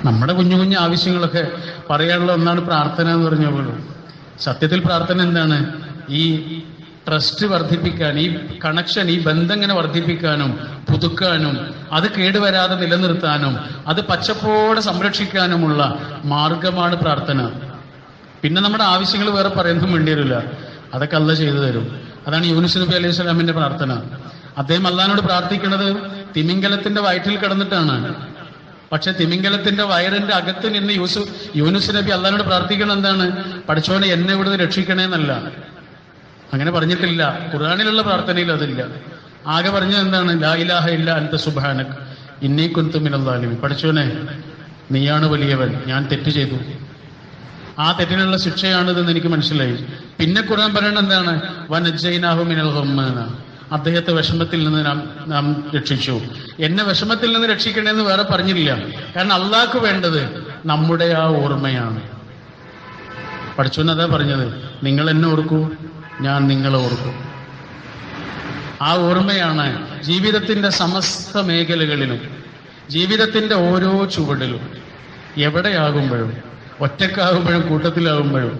നമ്മുടെ കുഞ്ഞു കുഞ്ഞു ആവശ്യങ്ങളൊക്കെ പറയാനുള്ള ഒന്നാണ് പ്രാർത്ഥന എന്ന് പറഞ്ഞ പോലും. സത്യത്തിൽ പ്രാർത്ഥന എന്താണ്? ഈ ട്രസ്റ്റ് വർദ്ധിപ്പിക്കാൻ, ഈ കണക്ഷൻ, ഈ ബന്ധം ഇങ്ങനെ വർദ്ധിപ്പിക്കാനും പുതുക്കാനും അത് കേടുവരാതെ നിലനിർത്താനും അത് പച്ചപ്പോടെ സംരക്ഷിക്കാനുമുള്ള മാർഗമാണ് പ്രാർത്ഥന. പിന്നെ നമ്മുടെ ആവശ്യങ്ങൾ വേറെ പറയുന്നതും വേണ്ടി വരില്ല, അതൊക്കെ അല്ലാഹ് ചെയ്തു തരും. അതാണ് യൂനുസ് നബി അലൈഹി സ്വലാമിന്റെ പ്രാർത്ഥന. അദ്ദേഹം അല്ലാഹുവിനോട് പ്രാർത്ഥിക്കുന്നത് തിമിംഗലത്തിന്റെ വയറ്റിൽ കിടന്നിട്ടാണ്. പക്ഷെ തിമിംഗലത്തിന്റെ വയറിന്റെ അകത്ത് നിന്ന് യൂനുസ് നബി അല്ലാഹുവിനോട് പ്രാർത്ഥിക്കുന്നത് എന്താണ്? പഠിച്ചോനെ എന്നെ ഇവിടുന്ന് രക്ഷിക്കണേന്നല്ല, അങ്ങനെ പറഞ്ഞിട്ടില്ല. ഖുർആനിലുള്ള പ്രാർത്ഥനയിൽ അതില്ല. ആകെ പറഞ്ഞത് എന്താണ്? ലാ ഇലാഹ ഇല്ല അൻത സുബ്ഹാനക ഇന്നി കുൻതു മിനൽ ളാലിമീൻ. പഠിച്ചോനെ നീയാണ് വലിയവൻ, ഞാൻ തെറ്റ് ചെയ്തു, ആ തെറ്റിനുള്ള ശിക്ഷയാണിതെന്ന് എനിക്ക് മനസ്സിലായി. പിന്നെ ഖുർആൻ പറയുന്നത് എന്താണ്? വനജ്ജൈനാഹു മിനൽ ഗമ്മ, അദ്ദേഹത്തെ വിഷമത്തിൽ നിന്ന് നാം രക്ഷിച്ചു. എന്നെ വിഷമത്തിൽ നിന്ന് രക്ഷിക്കണേന്ന് വേറെ പറഞ്ഞില്ല. കാരണം അള്ളാഹ്ക്ക് വേണ്ടത് നമ്മുടെ ആ ഓർമ്മയാണ്. പഠിച്ചോന്നതാ പറഞ്ഞത്, നിങ്ങൾ എന്നെ ഓർക്കൂ, ഞാൻ നിങ്ങളെ ഓർക്കും. ആ ഓർമ്മയാണ് ജീവിതത്തിന്റെ സമസ്ത മേഖലകളിലും, ജീവിതത്തിന്റെ ഓരോ ചുവടിലും, എവിടെയാകുമ്പോഴും, ഒറ്റക്കാകുമ്പോഴും കൂട്ടത്തിലാകുമ്പോഴും,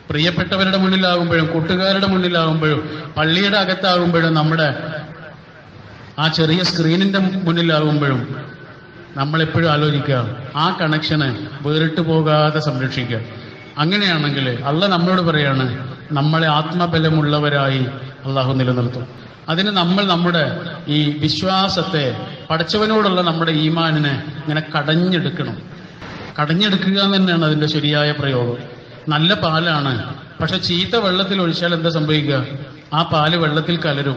പ്രിയപ്പെട്ടവരുടെ മുന്നിലാകുമ്പോഴും കൂട്ടുകാരുടെ മുന്നിലാകുമ്പോഴും പള്ളിയുടെ അകത്താകുമ്പോഴും നമ്മുടെ ആ ചെറിയ സ്ക്രീനിന്റെ മുന്നിലാകുമ്പോഴും നമ്മളെപ്പോഴും ആലോചിക്കുക, ആ കണക്ഷന് വേറിട്ട് പോകാതെ സംരക്ഷിക്കുക. അങ്ങനെയാണെങ്കിൽ അള്ളാഹ് നമ്മളോട് പറയാണ്, നമ്മളെ ആത്മബലമുള്ളവരായി അള്ളാഹു നിലനിർത്തും. അതിന് നമ്മൾ നമ്മുടെ ഈ വിശ്വാസത്തെ, പടച്ചവനോടുള്ള നമ്മുടെ ഈമാനിനെ ഇങ്ങനെ കടഞ്ഞെടുക്കണം. കടഞ്ഞെടുക്കുക എന്ന് തന്നെയാണ് അതിന്റെ ശരിയായ പ്രയോഗം. നല്ല പാലാണ്, പക്ഷെ ചീത്ത വെള്ളത്തിൽ ഒഴിച്ചാൽ എന്താ സംഭവിക്കുക? ആ പാല് വെള്ളത്തിൽ കലരും.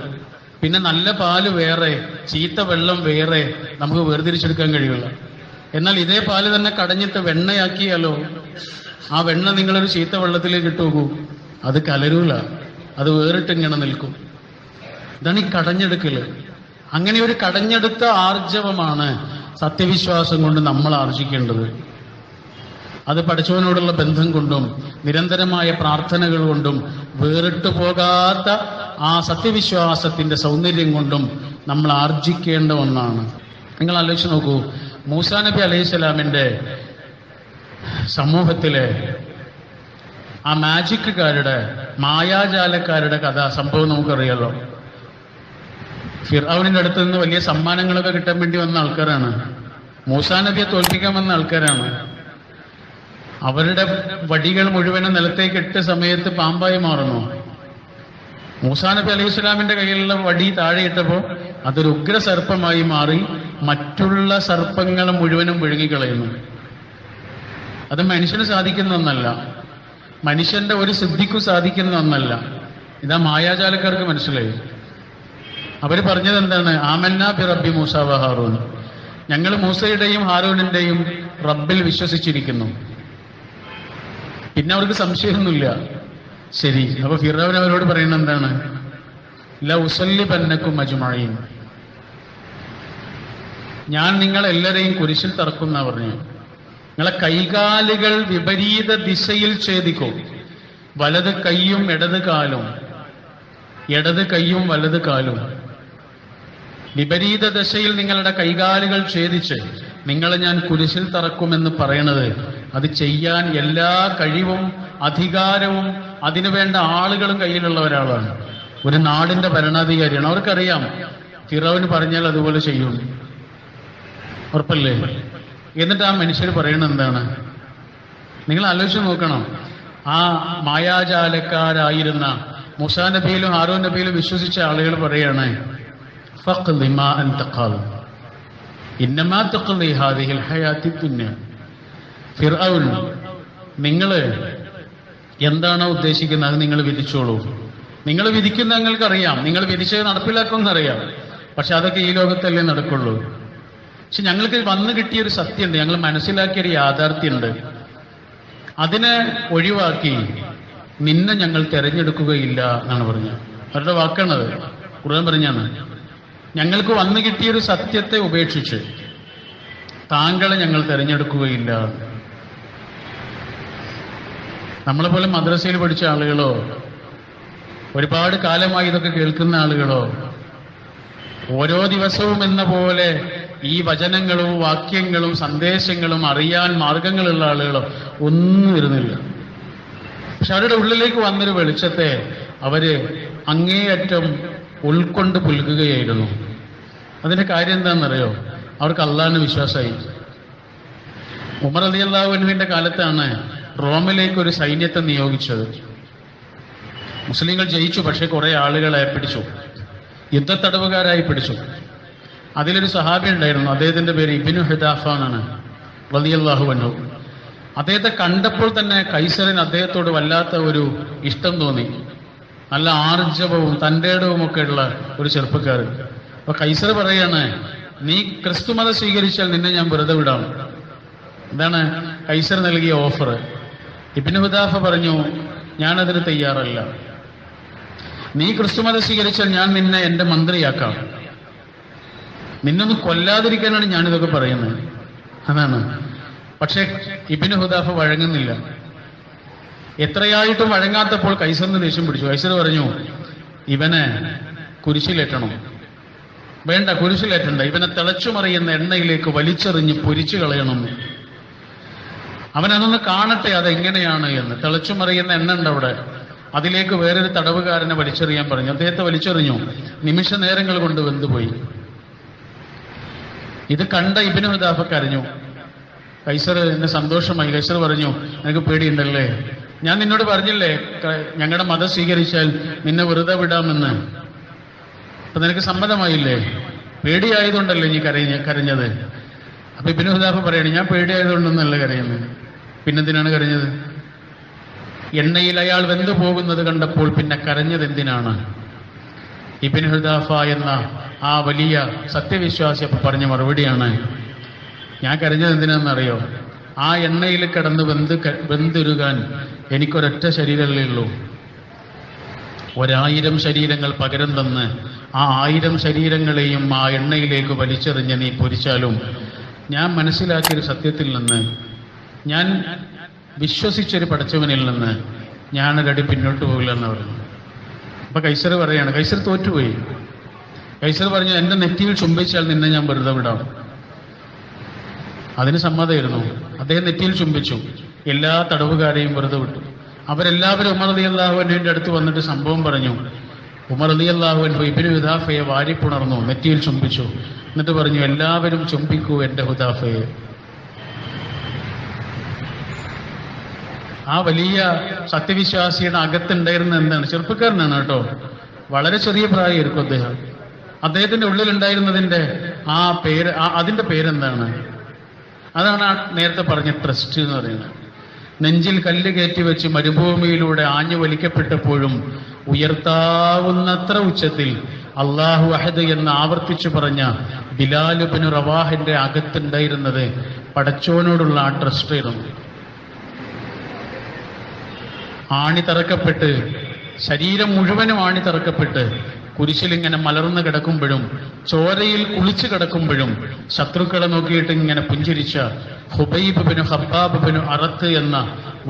പിന്നെ നല്ല പാല് വേറെ, ചീത്ത വെള്ളം വേറെ നമുക്ക് വേർതിരിച്ചെടുക്കാൻ കഴിയില്ല. എന്നാൽ ഇതേ പാല് തന്നെ കടഞ്ഞിട്ട് വെണ്ണയാക്കിയാലോ, ആ വെണ്ണ നിങ്ങളൊരു ചീത്ത വെള്ളത്തിലേക്ക് ഇട്ട് നോക്കൂ, അത് കലരൂല, അത് വേറിട്ട് ഇങ്ങനെ നിൽക്കും. ഇതാണ് ഈ കടഞ്ഞെടുക്കല്. അങ്ങനെ ഒരു കടഞ്ഞെടുത്ത ആർജവമാണ് സത്യവിശ്വാസം കൊണ്ട് നമ്മൾ ആർജിക്കേണ്ടത്. അത് പഠിച്ചവനോടുള്ള ബന്ധം കൊണ്ടും നിരന്തരമായ പ്രാർത്ഥനകൾ കൊണ്ടും വേറിട്ടു പോകാത്ത ആ സത്യവിശ്വാസത്തിന്റെ സൗന്ദര്യം കൊണ്ടും നമ്മൾ ആർജിക്കേണ്ട ഒന്നാണ്. നിങ്ങൾ ആലോചിച്ച് നോക്കൂ, മൂസാ നബി അലൈഹി സ്വലാമിന്റെ സമൂഹത്തിലെ ആ മാജിക്കുകാരുടെ, മായാജാലക്കാരുടെ കഥ, സംഭവം നമുക്കറിയാലോ. ഫിർഔനിന്റെ അടുത്ത് നിന്ന് വലിയ സമ്മാനങ്ങളൊക്കെ കിട്ടാൻ വേണ്ടി വന്ന ആൾക്കാരാണ്. മൂസാ നബിയെ തോൽപ്പിക്കാൻ വന്ന ആൾക്കാരാണ്. അവരുടെ വടികൾ മുഴുവനും നിലത്തേക്ക് ഇട്ട സമയത്ത് പാമ്പായി മാറുന്നു. മൂസാ നബി അലൈഹി സ്വലാമിന്റെ കയ്യിലുള്ള വടി താഴെ ഇട്ടപ്പോൾ അതൊരു ഉഗ്ര സർപ്പമായി മാറി മറ്റുള്ള സർപ്പങ്ങൾ മുഴുവനും വിഴുങ്ങിക്കളയുന്നു. അത് മനുഷ്യന് സാധിക്കുന്ന ഒന്നല്ല, മനുഷ്യന്റെ ഒരു സിദ്ധിക്കും സാധിക്കുന്ന ഒന്നല്ല. ഇതാ മായാജാലക്കാർക്ക് മനസ്സിലായി. അവര് പറഞ്ഞത് എന്താണ്? ആമന്നാ ബി റബ്ബി മൂസ വ ഹാറൂൻ, ഞങ്ങൾ മൂസയുടെയും ഹാറൂനിന്റെയും റബ്ബിൽ വിശ്വസിച്ചിരിക്കുന്നു. പിന്നെ അവർക്ക് സംശയമൊന്നുമില്ല. ശരി, അപ്പൊ ഫിർഔൻ അവരോട് പറയുന്നത് എന്താണ്? ല ഉസല്ലിബന്നകും അജ്മഈൻ, ഞാൻ നിങ്ങളെല്ലാരെയും കുരിശിൽ തറക്കുന്ന പറഞ്ഞു. നിങ്ങളെ കൈകാലുകൾ വിപരീത ദിശയിൽ ഛേദിക്കും, വലത് കൈയും ഇടത് കാലും, ഇടത് കൈയും വലത് കാലും. വിപരീത ദശയിൽ നിങ്ങളുടെ കൈകാലുകൾ ഛേദിച്ച് നിങ്ങളെ ഞാൻ കുരിശിൽ തറക്കുമെന്ന് പറയണത്, അത് ചെയ്യാൻ എല്ലാ കഴിവും അധികാരവും അതിനുവേണ്ട ആളുകളും കയ്യിലുള്ള ഒരാളാണ്. ഒരു നാടിന്റെ ഭരണാധികാരിയാണ്. അവർക്കറിയാം ഫിറൗൻ പറഞ്ഞാൽ അതുപോലെ ചെയ്യും, ഉറപ്പല്ലേ? എന്നിട്ട് ആ മനുഷ്യർ പറയുന്നത് എന്താണ്? നിങ്ങൾ ആലോചിച്ച് നോക്കണം. ആ മായാജാലക്കാരായിരുന്ന മൂസാ നബിയിലും ഹാറൂൻ നബിയിലും വിശ്വസിച്ച ആളുകൾ പറയാണ്, ഫഖ്ദി മാ അൻത ഖാദി ഇന്നമാ തഖ്ദി ഹാദിഹിൽ ഹയാത്തി ദുനിയ. ഫിർഔൻ, നിങ്ങൾ എന്താണോ ഉദ്ദേശിക്കുന്നത് അത് നിങ്ങൾ വിധിച്ചോളൂ. നിങ്ങൾ വിധിക്കുന്ന നിങ്ങൾക്കറിയാം, നിങ്ങൾ വിധിച്ചത് നടപ്പിലാക്കുമെന്നറിയാം. പക്ഷെ അതൊക്കെ ഈ ലോകത്തല്ലേ നടക്കുള്ളൂ. പക്ഷെ ഞങ്ങൾക്ക് വന്നു കിട്ടിയൊരു സത്യമുണ്ട്, ഞങ്ങൾ മനസ്സിലാക്കിയൊരു യാഥാർത്ഥ്യമുണ്ട്. അതിനെ ഒഴിവാക്കി നിന്നെ ഞങ്ങൾ തെരഞ്ഞെടുക്കുകയില്ല എന്നാണ് പറഞ്ഞത്. അവരുടെ വാക്കാണത്, ഖുർആൻ പറഞ്ഞാണ്. ഞങ്ങൾക്ക് വന്നു കിട്ടിയൊരു സത്യത്തെ ഉപേക്ഷിച്ച് താങ്കളെ ഞങ്ങൾ തെരഞ്ഞെടുക്കുകയില്ല. നമ്മളെ പോലെ മദ്രസയിൽ പഠിച്ച ആളുകളോ ഒരുപാട് കാലമായി ഇതൊക്കെ കേൾക്കുന്ന ആളുകളോ ഓരോ ദിവസവും എന്ന പോലെ ഈ വചനങ്ങളും വാക്യങ്ങളും സന്ദേശങ്ങളും അറിയാൻ മാർഗങ്ങളുള്ള ആളുകളോ ഒന്നും ഇരുന്നില്ല. പക്ഷെ അവരുടെ ഉള്ളിലേക്ക് വന്നൊരു വെളിച്ചത്തെ അവര് അങ്ങേയറ്റം ഉൾക്കൊണ്ട് പുൽകുകയായിരുന്നു. അതിന്റെ കാര്യം എന്താണെന്നറിയോ? അവർക്ക് അള്ളാഹിന് വിശ്വാസമായി. ഉമർ റളിയല്ലാഹു അൻഹുവിന്റെ കാലത്താണ് റോമിലേക്ക് ഒരു സൈന്യത്തെ നിയോഗിച്ചത്. മുസ്ലിങ്ങൾ ജയിച്ചു, പക്ഷെ കുറെ ആളുകളെ പിടിച്ചു, യുദ്ധത്തടവുകാരായി പിടിച്ചു. അതിലൊരു സഹാബി ഉണ്ടായിരുന്നു, അദ്ദേഹത്തിന്റെ പേര് ഇബ്നു ഹുദാഫ എന്നാണ് റളിയല്ലാഹു അൻഹു. അദ്ദേഹത്തെ കണ്ടപ്പോൾ തന്നെ കൈസറിന് അദ്ദേഹത്തോട് വല്ലാത്ത ഒരു ഇഷ്ടം തോന്നി. നല്ല ആർജവവും തന്റേടവും ഒക്കെ ഉള്ള ഒരു ചെറുപ്പക്കാരൻ. അപ്പൊ കൈസർ പറയാണ്, നീ ക്രിസ്തുമതം സ്വീകരിച്ചാൽ നിന്നെ ഞാൻ വെറുതെ വിടാം. ഇതാണ് കൈസർ നൽകിയ ഓഫർ. ഇബ്നു ഹുദാഫ പറഞ്ഞു, ഞാനതിന് തയ്യാറല്ല. നീ ക്രിസ്തുമതം സ്വീകരിച്ചാൽ ഞാൻ നിന്നെ എന്റെ മന്ത്രിയാക്കാം. നിന്നൊന്ന് കൊല്ലാതിരിക്കാനാണ് ഞാനിതൊക്കെ പറയുന്നത്. അതാണ്. പക്ഷെ ഇബ്നു ഹുദാഫ വഴങ്ങുന്നില്ല. എത്രയായിട്ടും വഴങ്ങാത്തപ്പോൾ കൈസറിന് ദേഷ്യം പിടിച്ചു. കൈസർ പറഞ്ഞു, ഇവനെ കുരിശിലേറ്റണം. വേണ്ട, കുരിശിലേറ്റണ്ട, ഇവനെ തിളച്ചുമറിയുന്ന എണ്ണയിലേക്ക് വലിച്ചെറിഞ്ഞ് പൊരിച്ചു കളയണം. അവനതൊന്ന് കാണട്ടെ അതെങ്ങനെയാണ് എന്ന്. തിളച്ചുമറിയുന്ന എണ്ണ ഉണ്ട് അവിടെ, അതിലേക്ക് വേറൊരു തടവുകാരനെ വലിച്ചെറിയാൻ പറഞ്ഞു. അദ്ദേഹത്തെ വലിച്ചെറിഞ്ഞു. നിമിഷ നേരങ്ങൾ കൊണ്ട് വെന്തുപോയി. ഇത് കണ്ട ഇബ്നു ഹുദാഫ കരഞ്ഞു. കൈസറിന് സന്തോഷമായി. കൈസർ പറഞ്ഞു, നിനക്ക് പേടിയുണ്ടല്ലേ? ഞാൻ നിന്നോട് പറഞ്ഞില്ലേ ഞങ്ങളുടെ മതം സ്വീകരിച്ചാൽ നിന്നെ വെറുതെ വിടാമെന്ന്. അപ്പൊ നിനക്ക് സമ്മതമായില്ലേ? പേടിയായതുകൊണ്ടല്ലേ നീ കരഞ്ഞത്? അപ്പൊ ഇബ്നു ഹുദാഫ പറയണേ, ഞാൻ പേടിയായതുകൊണ്ടൊന്നല്ല കരയുന്നത്. പിന്നെന്തിനാണ് കരഞ്ഞത്? എണ്ണയിൽ അയാൾ വെന്തു പോകുന്നത് കണ്ടപ്പോൾ പിന്നെ കരഞ്ഞത് എന്തിനാണ്? ഇബ്നു ഹുദാഫ എന്ന ആ വലിയ സത്യവിശ്വാസി അപ്പൊ പറഞ്ഞ മറുപടിയാണ്, ഞാൻ കരഞ്ഞത് എന്തിനാണെന്നറിയോ? ആ എണ്ണയിൽ കിടന്ന് വെന്തുരുകാൻ എനിക്കൊരൊറ്റ ശരീരമല്ലേ ഉള്ളൂ. 1000 ശരീരങ്ങൾ പകരം തന്ന് ആ 1000 ശരീരങ്ങളെയും ആ എണ്ണയിലേക്ക് വലിച്ചെറിഞ്ഞ് നീ പൊരിച്ചാലും ഞാൻ മനസ്സിലാക്കിയൊരു സത്യത്തിൽ നിന്ന്, ഞാൻ വിശ്വസിച്ചൊരു പടച്ചവനിൽ നിന്ന് ഞാനൊരടി പിന്നോട്ട് പോകില്ല എന്ന് പറഞ്ഞു. അപ്പൊ കൈസർ പറയാണ്, കൈസർ തോറ്റുപോയി. കൈസർ പറഞ്ഞു, എന്റെ നെറ്റിയിൽ ചുംബിച്ചാൽ നിന്നെ ഞാൻ വെറുതെ വിടാം. അതിന് സമ്മതമായിരുന്നു. അദ്ദേഹം നെറ്റിയിൽ ചുംബിച്ചു. എല്ലാ തടവുകാരെയും വെറുതെ വിട്ടു. അവരെല്ലാവരും ഉമർ റളിയല്ലാഹു അൻഹുവിന്റെ അടുത്ത് വന്നിട്ട് സംഭവം പറഞ്ഞു. ഉമർ റളിയല്ലാഹു അൻഹു ഇബ്നു ഹുദാഫയെ വാരിപ്പുണർന്നു, നെറ്റിയിൽ ചുംബിച്ചു. എന്നിട്ട് പറഞ്ഞു, എല്ലാവരും ചുംബിക്കൂ എന്റെ ഹുദാഫയെ. ആ വലിയ സത്യവിശ്വാസിയുടെ അകത്തുണ്ടായിരുന്ന എന്താണ്? ചെറുപ്പക്കാരനാണ് കേട്ടോ, വളരെ ചെറിയ പ്രായമായിരിക്കും അദ്ദേഹം. അദ്ദേഹത്തിന്റെ ഉള്ളിലുണ്ടായിരുന്നതിന്റെ ആ പേര്, അതിന്റെ പേരെന്താണ്? അതാണ് ആ നേരത്തെ പറഞ്ഞ ട്രസ്റ്റ് എന്ന് പറയുന്നത്. നെഞ്ചിൽ കല്ല് കയറ്റി വെച്ച് മരുഭൂമിയിലൂടെ ആഞ്ഞു വലിക്കപ്പെട്ടപ്പോഴും ഉയർത്താവുന്നത്ര ഉച്ചത്തിൽ അല്ലാഹു അഹദ് എന്ന് ആവർത്തിച്ചു പറഞ്ഞ ബിലാൽ ഇബ്നു റവാഹിന്റെ അകത്തുണ്ടായിരുന്നത് പടച്ചോനോടുള്ള ആ ട്രസ്റ്റ് ആയിരുന്നു. ആണി തറക്കപ്പെട്ട്, ശരീരം മുഴുവനും ആണി തറക്കപ്പെട്ട് കുരിശിലിങ്ങനെ മലർന്നു കിടക്കുമ്പോഴും ചോരയിൽ കുളിച്ചു കിടക്കുമ്പോഴും ശത്രുക്കളെ നോക്കിയിട്ട് ഇങ്ങനെ പുഞ്ചിരിച്ച ഹുബൈബ് ബിനു ഹബ്ബാബ് ബിനു അറത്ത് എന്ന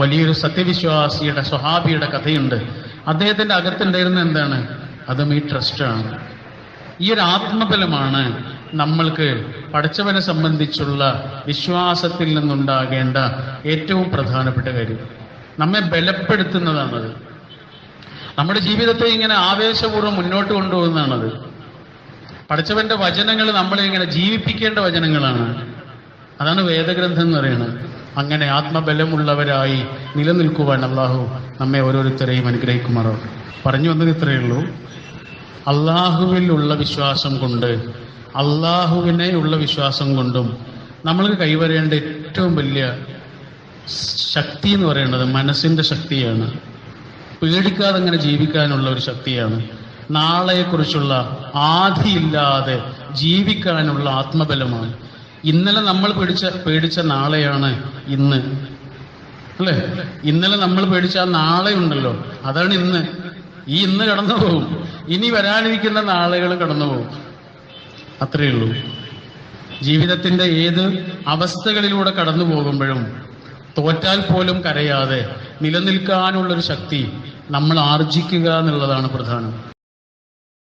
വലിയൊരു സത്യവിശ്വാസിയുടെ സ്വഹാബിയുടെ കഥയുണ്ട്. അദ്ദേഹത്തിന്റെ അകത്തുണ്ടായിരുന്ന എന്താണ്? അതും ഈ ട്രസ്റ്റാണ്. ഈ ഒരു ആത്മബലമാണ് നമ്മൾക്ക് പടച്ചവനെ സംബന്ധിച്ചുള്ള വിശ്വാസത്തിൽ നിന്നുണ്ടാകേണ്ട ഏറ്റവും പ്രധാനപ്പെട്ട കാര്യം. നമ്മെ ബലപ്പെടുത്തുന്നതാണത്. നമ്മുടെ ജീവിതത്തെ ഇങ്ങനെ ആവേശപൂർവ്വം മുന്നോട്ട് കൊണ്ടുപോകുന്നതാണത്. പടച്ചവന്റെ വചനങ്ങൾ നമ്മളെ ഇങ്ങനെ ജീവിപ്പിക്കേണ്ട വചനങ്ങളാണ്. അതാണ് വേദഗ്രന്ഥം എന്ന് പറയുന്നത്. അങ്ങനെ ആത്മബലമുള്ളവരായി നിലനിൽക്കുവാൻ അള്ളാഹു നമ്മെ ഓരോരുത്തരെയും അനുഗ്രഹിക്കുമാറാണ്. പറഞ്ഞു വന്നത് ഇത്രയേ ഉള്ളൂ. അള്ളാഹുവിൽ ഉള്ള വിശ്വാസം കൊണ്ട്, അള്ളാഹുവിനെ ഉള്ള വിശ്വാസം കൊണ്ടും നമ്മൾക്ക് കൈവരേണ്ട ഏറ്റവും വലിയ ശക്തി എന്ന് പറയുന്നത് മനസ്സിന്റെ ശക്തിയാണ്. പേടിക്കാതെ അങ്ങനെ ജീവിക്കാനുള്ള ഒരു ശക്തിയാണ്. നാളെക്കുറിച്ചുള്ള ആധിയില്ലാതെ ജീവിക്കാനുള്ള ആത്മബലമാണ്. ഇന്നലെ നമ്മൾ പേടിച്ച നാളെയാണ് ഇന്ന്, അല്ലേ? ഇന്നലെ നമ്മൾ പേടിച്ച ആ നാളെ ഉണ്ടല്ലോ, അതാണ് ഇന്ന്. ഈ ഇന്ന് കടന്നു പോകും, ഇനി വരാനിരിക്കുന്ന നാളുകൾ കടന്നു പോകും. അത്രയേ ഉള്ളൂ. ജീവിതത്തിന്റെ ഏത് അവസ്ഥകളിലൂടെ കടന്നു പോകുമ്പോഴും തോറ്റാൽ പോലും കരയാതെ നിലനിൽക്കാനുള്ളൊരു ശക്തി നമ്മൾ ആർജിക്കുക എന്നുള്ളതാണ് പ്രധാനം.